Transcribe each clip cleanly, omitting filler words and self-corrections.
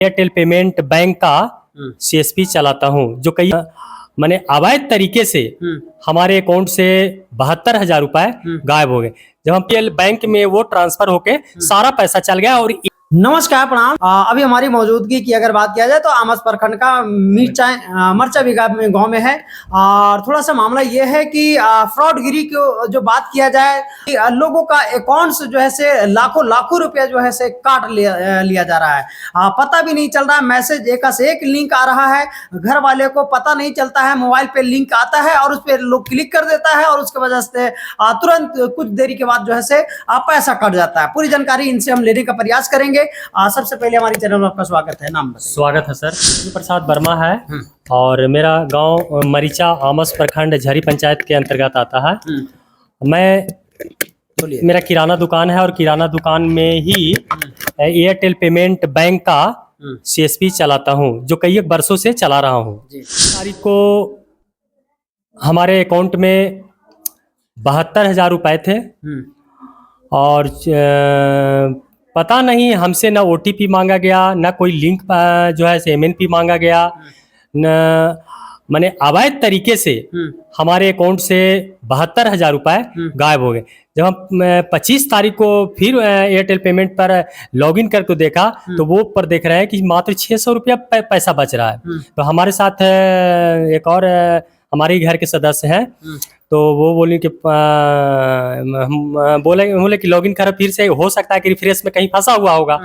Airtel payment bank का CSP चलाता हूँ, जो कई मैंने अवैध तरीके से हमारे अकाउंट से 72,000 रुपए गायब हो गए। जब हम पीएल बैंक में वो ट्रांसफर होके सारा पैसा चल गया। और नमस्कार, प्रणाम। अभी हमारी मौजूदगी की अगर बात किया जाए तो आमस प्रखंड का मरचा बीघा गांव में है। और थोड़ा सा मामला ये है कि फ्रॉडगिरी को जो बात किया जाए कि लोगों का अकाउंट्स जो है से लाखों रुपया जो है से काट लिया जा रहा है। पता भी नहीं चल रहा है, मैसेज एक से एक लिंक आ रहा है, घर वाले को पता नहीं चलता है, मोबाइल पे लिंक आता है और उस पर लोग क्लिक कर देता है और उसके वजह से तुरंत कुछ देरी के बाद जो है से पैसा कट जाता है। पूरी जानकारी इनसे हम लेने का प्रयास करेंगे। सबसे पहले हमारे चैनल में आपका स्वागत है। नाम बताइए। स्वागत है सर, प्रसाद वर्मा है और मेरा गांव मरीचा आमस प्रखंड झरी पंचायत के अंतर्गत आता है। मैं मेरा किराना दुकान है और किराना दुकान में ही एयरटेल पेमेंट बैंक का सीएसपी चलाता हूं, जो कई वर्षों से चला रहा हूं। तारीख को हमारे अकाउंट में 72,000 रुपए थे और पता नहीं हमसे ना ओटीपी मांगा गया, ना कोई लिंक जो है एमएनपी मांगा गया, न मैंने अवैध तरीके से हमारे अकाउंट से 72,000 रुपए गायब हो गए। जब हम 25 तारीख को फिर एयरटेल पेमेंट पर लॉगिन करके देखा तो वो पर देख रहे हैं कि मात्र 600 रुपया पैसा बच रहा है। तो हमारे साथ एक और हमारे घर के सदस्य हैं, तो वो बोले कि बोले कि लॉगिन करो, फिर से हो सकता है कि रिफ्रेश में कहीं फंसा हुआ होगा।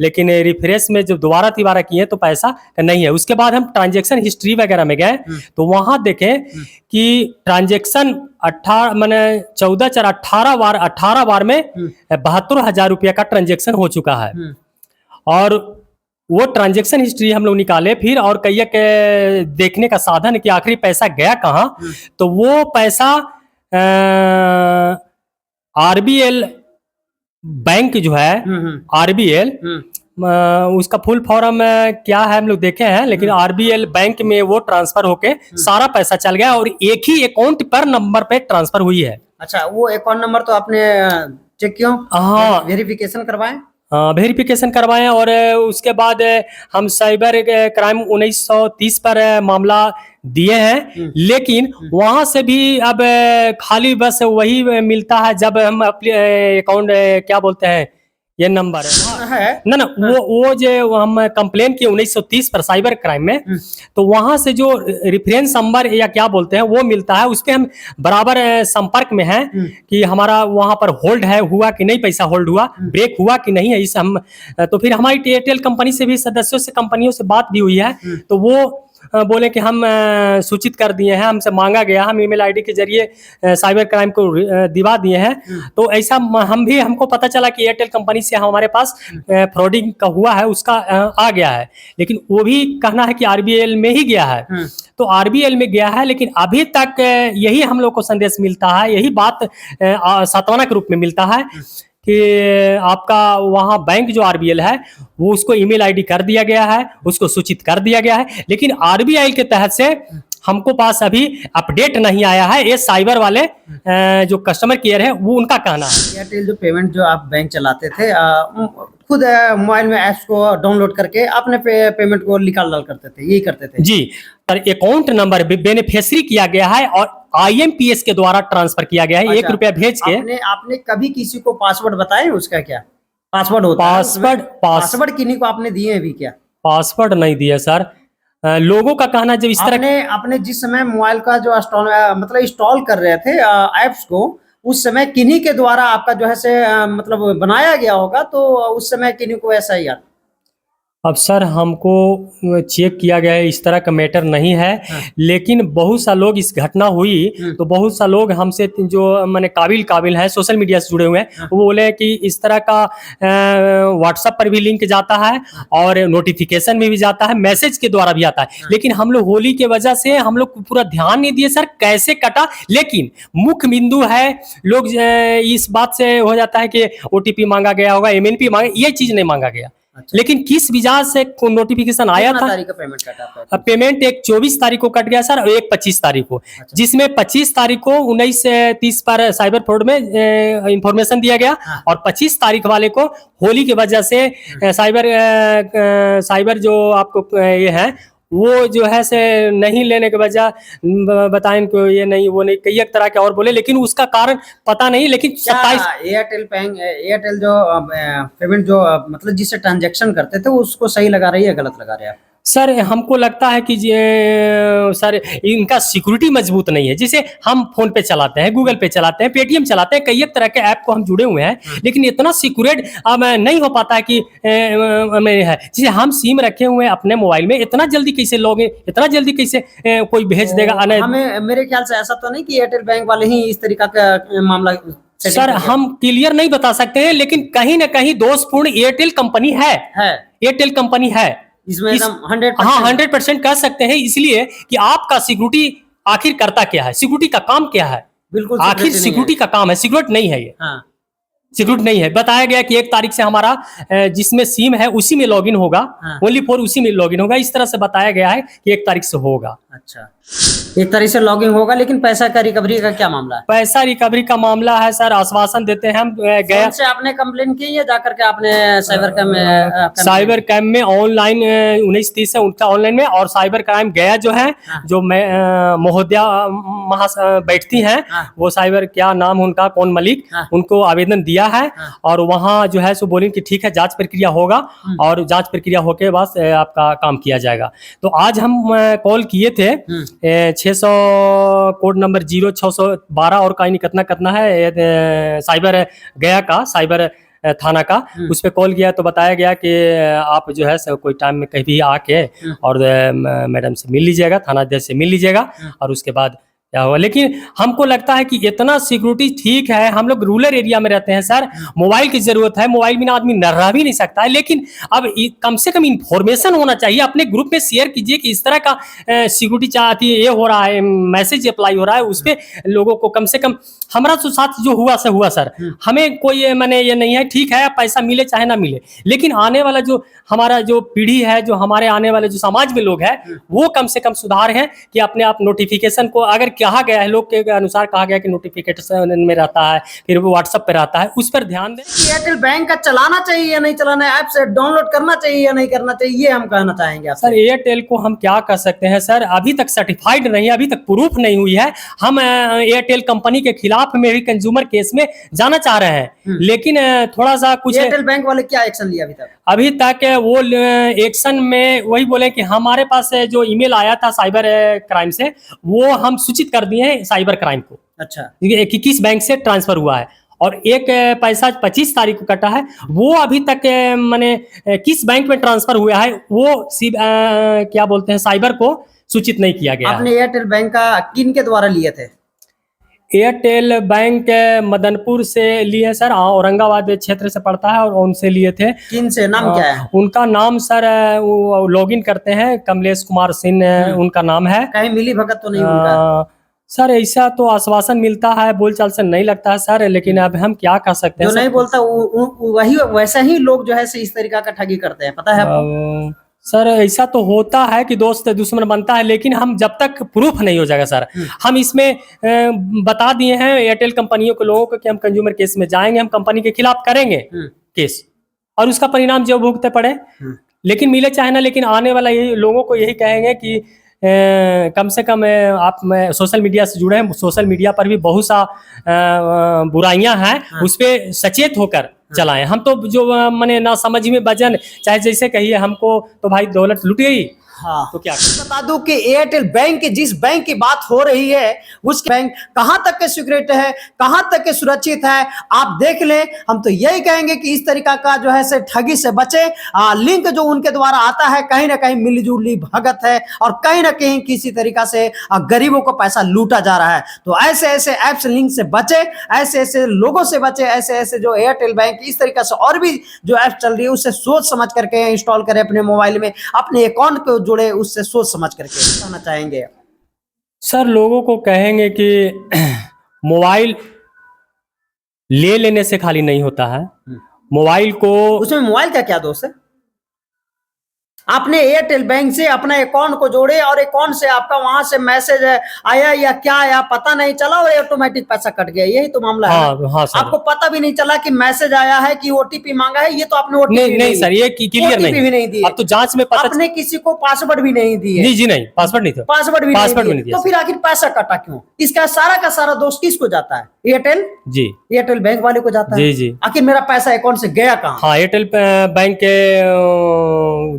लेकिन रिफ्रेश में जब दोबारा किए तो पैसा नहीं है। उसके बाद हम ट्रांजैक्शन हिस्ट्री वगैरह में गए तो वहां देखें कि ट्रांजैक्शन 18 बार में 72,000 रुपया का ट्रांजैक्शन हो चुका है। और वो ट्रांजैक्शन हिस्ट्री हम लोग निकाले फिर और कई देखने का साधन कि आखिरी पैसा गया कहाँ। तो वो पैसा आरबीएल बैंक जो है, आरबीएल उसका फुल फॉर्म क्या है हम लोग देखे हैं, लेकिन आरबीएल बैंक में वो ट्रांसफर होके सारा पैसा चल गया और एक ही अकाउंट पर नंबर पे ट्रांसफर हुई है। अच्छा, वो अकाउंट नंबर तो आपने चेक किया? हाँ, वेरिफिकेशन करवाएं। वेरिफिकेशन करवाएं और उसके बाद हम साइबर क्राइम 1930 पर मामला दिए हैं। लेकिन वहां से भी अब खाली बस वही मिलता है जब हम अकाउंट क्या बोलते हैं ये नंबर है ना वो जो हम कंप्लेन किए 1930 पर साइबर क्राइम में, तो वहां से जो रेफरेंस नंबर या क्या बोलते हैं वो मिलता है। उस पे हम बराबर संपर्क में हैं कि हमारा वहां पर होल्ड है, हुआ कि नहीं, पैसा होल्ड हुआ, ब्रेक हुआ कि नहीं है। इस हम तो फिर हमारी एयरटेल कंपनी से भी सदस्यों से कंपनियों से बात भी हुई है, तो वो बोले कि हम सूचित कर दिए हैं, हमसे मांगा गया, हम ईमेल आईडी के जरिए साइबर क्राइम को दिवा दिए हैं। तो ऐसा हमको पता चला कि एयरटेल कंपनी से हमारे पास फ्रॉडिंग का हुआ है, उसका आ गया है। लेकिन वो भी कहना है कि आरबीएल में ही गया है। तो आरबीएल में गया है, लेकिन अभी तक यही हम लोग को संदेश मिलता है, यही बात सांत्वना के रूप में मिलता है कि आपका वहाँ बैंक जो आरबीएल है वो उसको ईमेल आईडी कर दिया गया है, उसको सूचित कर दिया गया है। लेकिन आरबीआई के तहत से हमको पास अभी अपडेट नहीं आया है। ये साइबर वाले जो कस्टमर केयर है वो उनका कहना है। एयरटेल जो पेमेंट जो आप बैंक चलाते थे, खुद मोबाइल में ऐप्स को डाउनलोड करके अपने पेमेंट को निकाल डाल करते थे, यही करते थे जी। पर अकाउंट नंबर बेनिफिशियरी किया गया है और आईएमपीएस के द्वारा ट्रांसफर किया गया है। अच्छा, 1 रुपया भेज के। आपने कभी किसी को पासवर्ड बताया? उसका क्या पासवर्ड होता है? पासवर्ड किन्हीं को आपने दिए हैं भी क्या? पासवर्ड नहीं दिया सर। लोगों का कहना जब इस तरह आपने जिस समय मोबाइल का जो इंस्टॉल कर रहे थे ऐप्स को, उस समय किन्हीं के द्वारा आपका जो है से मतलब बनाया गया होगा, तो उस समय किन्हीं को ऐसा ही याद? अब सर हमको चेक किया गया है, इस तरह का मैटर नहीं है। लेकिन बहुत सा लोग इस घटना हुई तो बहुत सा लोग हमसे जो मैंने काबिल है, सोशल मीडिया से जुड़े हुए हैं, वो बोले कि इस तरह का व्हाट्सएप पर भी लिंक जाता है और नोटिफिकेशन में भी जाता है, मैसेज के द्वारा भी आता है। लेकिन हम लोग होली के वजह से हम लोग पूरा ध्यान नहीं दिए सर कैसे कटा। लेकिन मुख्य बिंदु है, लोग इस बात से हो जाता है कि ओटीपी मांगा गया होगा, एमएनपी मांगा, ये चीज नहीं मांगा गया। अच्छा। लेकिन किस वजह से नोटिफिकेशन आया कितना था? तारीख का पेमेंट कटा आपका? पेमेंट एक 24 तारीख को कट गया सर और एक 25 तारीख को, अच्छा। जिसमें 25 तारीख को 19:30 पर साइबर फ्रॉड में इंफॉर्मेशन दिया गया। हाँ। और 25 तारीख वाले को होली की वजह से साइबर जो आपको ये है वो जो है से नहीं लेने के वजह बताएं इनको, ये नहीं वो नहीं, कई एक तरह के और बोले, लेकिन उसका कारण पता नहीं। लेकिन क्या 27 एयरटेल जो पेमेंट जो मतलब जिससे ट्रांजैक्शन करते थे उसको सही लगा रही है, गलत लगा रहे हैं आप? सर हमको लगता है कि सर इनका सिक्योरिटी मजबूत नहीं है। जैसे हम फोन पे चलाते हैं, गूगल पे चलाते हैं, पेटीएम चलाते हैं, कई एक तरह के ऐप को हम जुड़े हुए हैं, लेकिन इतना सिक्योरेट अब नहीं हो पाता है कि में है। जैसे हम सिम रखे हुए हैं अपने मोबाइल में, इतना जल्दी कैसे लॉगिन, इतना जल्दी कैसे कोई भेज देगा? हमें मेरे ख्याल से ऐसा तो नहीं कि एयरटेल बैंक वाले ही इस तरीका का मामला सर हम क्लियर नहीं बता सकते हैं, लेकिन कहीं ना कहीं दोषपूर्ण एयरटेल कंपनी है। एयरटेल कंपनी है इसमें एकदम 100%। हाँ 100% कह सकते हैं, इसलिए कि आपका सिक्योरिटी आखिर करता क्या है, सिक्योरिटी का काम क्या है? बिल्कुल आखिर सिक्योरिटी का काम है, सिक्योरिटी नहीं है ये। हाँ। सिक्योरिटी नहीं है। बताया गया कि 1 तारीख से हमारा जिसमें सिम है उसी में लॉगिन होगा, ओनली फॉर उसी में लॉगिन होगा, इस तरह से बताया गया है कि 1 तारीख से होगा। अच्छा, 1 तारीख से लॉगिन होगा, लेकिन पैसा का रिकवरी का क्या मामला है? पैसा रिकवरी का मामला है सर, आश्वासन देते हैं हम गया से आपने कंप्लेन की या जाकर के आपने साइबर क्राइम में? साइबर क्राइम में ऑनलाइन 19:30 है उनका ऑनलाइन में, और साइबर क्राइम गया जो है जो महोदया बैठती हैं, वो साइबर क्या नाम उनका, कौन मलिक, उनको आवेदन दिया है। और वहाँ जो है सो बोले कि ठीक है जांच प्रक्रिया होगा, और जांच प्रक्रिया होके बाद आपका काम किया जाएगा। तो आज हम कॉल किए थे 600 कोड नंबर 0612 और कहीं नहीं कितना है साइबर गया का, साइबर थाना का, उस पर कॉल किया तो बताया गया कि आप जो है कोई टाइम में कहीं भी आके और मैडम से मिल लीजिएगा, थाना अध्यक्ष से मिल लीजिएगा, और उसके बाद क्या हुआ। लेकिन हमको लगता है कि इतना सिक्योरिटी ठीक है, हम लोग रूरल एरिया में रहते हैं सर, मोबाइल की जरूरत है, मोबाइल बिना आदमी रह भी नहीं सकता है, लेकिन अब कम से कम इंफॉर्मेशन होना चाहिए। अपने ग्रुप में शेयर कीजिए कि इस तरह का सिक्योरिटी चाहती है, ये हो रहा है, मैसेज अप्लाई हो रहा है, उस पर लोगों को कम से कम, हमारा तो साथ जो हुआ से हुआ सर, हमें कोई मैंने ये नहीं है, ठीक है पैसा मिले चाहे ना मिले, लेकिन आने वाला जो हमारा जो पीढ़ी है, जो हमारे आने वाले जो समाज में लोग हैं, वो कम से कम सुधार है कि अपने आप नोटिफिकेशन को, अगर कहा गया है लोग के अनुसार कहा गया कि नोटिफिकेशन में रहता है, फिर वो व्हाट्सएप पे रहता है, उस पर ध्यान दें। एयरटेल बैंक का चलाना चाहिए या नहीं चलाना है, ऐप से डाउनलोड करना चाहिए या नहीं करना चाहिए, ये हम कहना चाहेंगे आपसे। सर एयरटेल को हम क्या कर सकते हैं सर, अभी तक सर्टिफाइड नहीं है, अभी तक प्रूफ नहीं हुई है। हम एयरटेल कंपनी के खिलाफ में भी कंज्यूमर केस में जाना चाह रहे हैं, लेकिन थोड़ा सा कुछ एयरटेल बैंक वाले क्या एक्शन लिया अभी तक? अभी तक वो एक्शन में वही बोले कि हमारे पास जो ईमेल आया था साइबर क्राइम से, वो हम सूचित कर दिए हैं साइबर क्राइम को। अच्छा, कि किस बैंक से ट्रांसफर हुआ है, और एक पैसा 25 तारीख को कटा है, वो अभी तक माने किस बैंक में ट्रांसफर हुआ है वो क्या बोलते हैं साइबर को सूचित नहीं किया गया। आपने एयरटेल बैंक का किन के द्वारा लिए थे? एयरटेल बैंक मदनपुर से लिए सर, औरंगाबाद क्षेत्र से पड़ता है, और उनसे लिए थे। किन से, नाम क्या है उनका? नाम सर वो लॉगिन करते हैं, कमलेश कुमार सिंह उनका नाम है। कहीं मिली भगत तो नहीं उनका? सर ऐसा तो आश्वासन मिलता है, बोलचाल से नहीं लगता है सर, लेकिन अब हम क्या कर सकते हैं। जो नहीं बोलता वही वैसा ही लोग जो है इस तरीका का ठगी करते हैं, पता है आपको? सर ऐसा तो होता है कि दोस्त दुश्मन बनता है, लेकिन हम जब तक प्रूफ नहीं हो जाएगा सर, हम इसमें बता दिए हैं एयरटेल कंपनियों के लोगों को कि हम कंज्यूमर केस में जाएंगे, हम कंपनी के खिलाफ करेंगे केस, और उसका परिणाम जो भुगते पड़े, लेकिन मिले चाहे ना। लेकिन आने वाला यही लोगों को यही कहेंगे कि कम से कम आप सोशल मीडिया से जुड़े हैं, सोशल मीडिया पर भी बहुत सा बुराइयां हैं, उस पर सचेत होकर चलाएं। हम तो जो मैंने ना समझ में वजन, चाहे जैसे कहिए, हमको तो भाई दौलत लुट गई। हाँ, तो क्या बता दूं कि एयरटेल बैंक की जिस बैंक की बात हो रही है, उस बैंक कहां तक के सिक्योरिटी है, कहां तक के सुरक्षित है, आप देख लें। हम तो यही कहेंगे कि इस तरीका का जो है से ठगी से बचे। लिंक जो उनके द्वारा आता है कहीं ना कहीं मिलीजुली भगत है, और कहीं ना कहीं किसी तरीका से गरीबों को पैसा लूटा जा रहा है। तो ऐसे ऐसे ऐप्स लिंक से बचे, ऐसे ऐसे लोगों से बचे, ऐसे ऐसे जो एयरटेल बैंक इस तरीका से और भी जो ऐप चल रही है उससे सोच समझ करके इंस्टॉल करें अपने मोबाइल में, अपने अकाउंट को जुड़े, उससे सोच समझ करके कहना चाहेंगे। सर लोगों को कहेंगे कि मोबाइल ले लेने से खाली नहीं होता है, मोबाइल को, उसमें मोबाइल का क्या दोष है? आपने एयरटेल बैंक से अपना अकाउंट को जोड़े और अकाउंट से आपका वहां से मैसेज आया या क्या आया पता नहीं चला और ऑटोमेटिक पैसा कट गया, यही तो मामला है हाँ ना? हाँ सर। आपको पता भी नहीं चला कि मैसेज आया है कि ओटीपी मांगा है, ये तो आपने ओटीपी नहीं नहीं सर, ये क्लियर OTP भी नहीं दिए। अब तो जांच में पता आपने किसी को पासवर्ड भी नहीं दिए, जी जी नहीं, पासवर्ड नहीं था। पासवर्ड भी पासवर्ड भी नहीं नहीं दिए, दिया तो फिर आखिर पैसा कटा क्यों? इसका सारा का सारा दोष किसको जाता है? एयरटेल जी एयरटेल बैंक वाले को जाता है। जी जी। आखिर मेरा पैसा अकाउंट से गया कहाँ? हाँ, एयरटेल बैंक के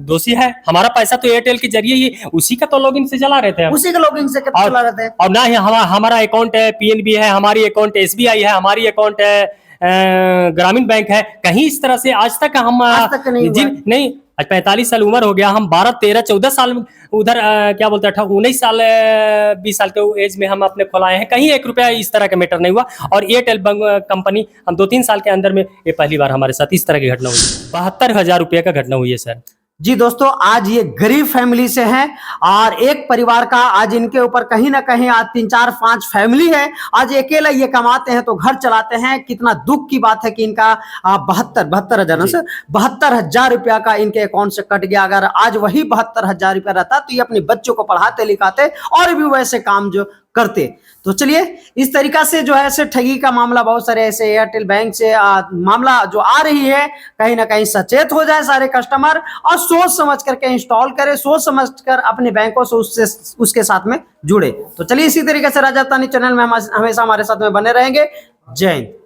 दोषी है। हमारा पैसा तो एयरटेल के जरिए ही उसी का तो लॉगिन से चला रहे थे हम। उसी के लॉगिन से और- चला रहे थे। और ना ही हमारा अकाउंट है पीएनबी है, हमारी अकाउंट एसबीआई है, हमारी अकाउंट है ग्रामीण बैंक है। कहीं इस तरह से आज तक हम आज तक नहीं हुआ। नहीं, आज 45 साल उम्र हो गया, हम 12 13 14 साल उधर क्या बोलते हैं 19 साल 20 साल के एज में हम अपने खोलाए हैं, कहीं 1 रुपया इस तरह का मैटर नहीं हुआ। और एयरटेल कंपनी हम 2-3 साल के अंदर में ये पहली बार हमारे साथ इस तरह की घटना हुई। 72,000 रुपये का घटना हुई है सर। जी दोस्तों, आज ये गरीब फैमिली से हैं और एक परिवार का आज इनके ऊपर कहीं ना कहीं आज 3 4 5 फैमिली है, आज अकेला ये कमाते हैं तो घर चलाते हैं। कितना दुख की बात है कि इनका 72,000 रुपया का इनके अकाउंट से कट गया। अगर आज वही 72,000 रुपया रहता तो ये अपने बच्चों को पढ़ाते लिखाते और भी वैसे काम जो करते। तो चलिए, इस तरीका से जो है ऐसे ठगी का मामला बहुत सारे ऐसे एयरटेल बैंक से मामला जो आ रही है, कहीं ना कहीं सचेत हो जाए सारे कस्टमर और सोच समझ करके इंस्टॉल करें, सोच समझ कर अपने बैंकों से उसके साथ में जुड़े। तो चलिए, इसी तरीके से राजस्थानी चैनल में हम हमेशा हमारे साथ में बने रहेंगे। जय हिंद।